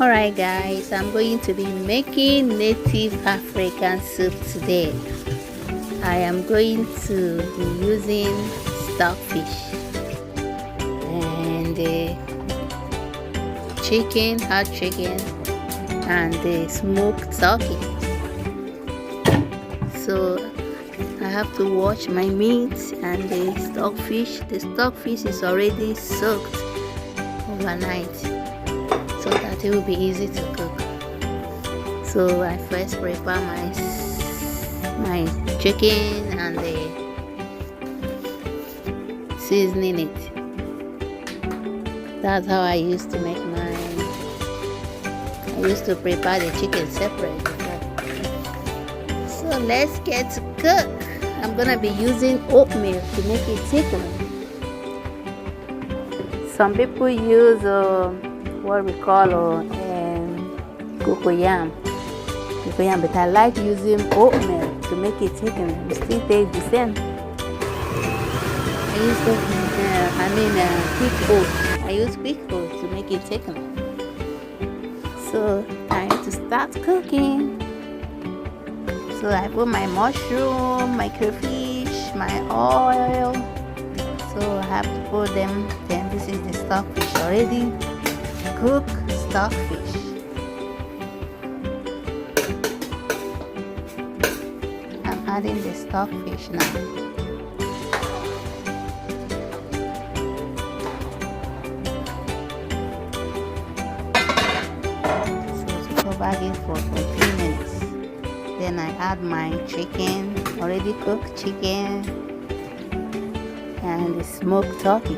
Alright guys, I'm going to be making native African soup today. I am going to be using stockfish and chicken, hot chicken, and smoked turkey. So I have to wash my meat and the stockfish. The stockfish is already soaked overnight, so that it will be easy to cook. So I first prepare my chicken and seasoning it. That's how I used to make mine. I used to prepare the chicken separate before. So let's get to cook. I'm gonna be using oatmeal to make it thicker. Some people use what we call cocoyam, but I like using oatmeal to make it thicker. It still tastes the same. I use quick oat. I use quick oat to make it thicker. So time to start cooking. So I put my mushroom, my crayfish, my oil. So I have to put them. Then this is the stockfish already cooked stockfish. I'm adding the stockfish now. So to cover it for 3 minutes. Then I add my chicken, already cooked chicken, and the smoked turkey.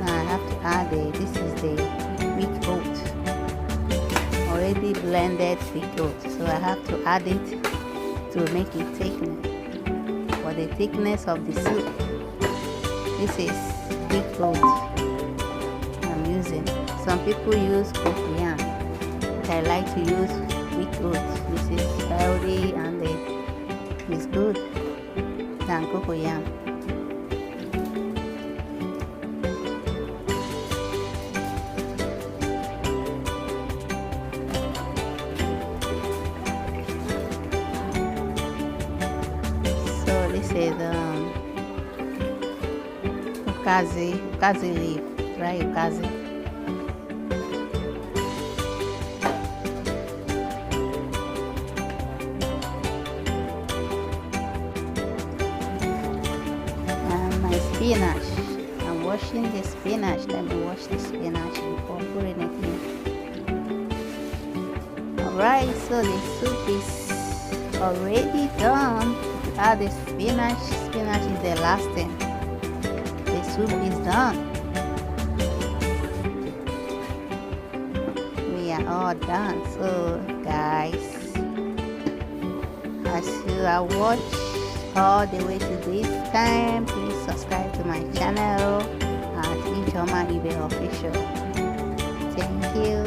Now I have to add this is the quick oat, already blended quick oat. So I have to add it to make it thicker, for the thickness of the soup. This is quick oat I'm using. Some people use cocoyam, but I like to use quick oat. This is healthy and it's good than cocoyam. So this is ukazi leaf, dry ukazi. Spinach. I'm washing the spinach. Let me wash the spinach before putting it in. Alright, so the soup is already done. Add the spinach. Spinach is the last thing. The soup is done. We are all done. So guys, as you are watching all the way to this time, please subscribe to my channel at Ijeoma Ibe Official. Thank you.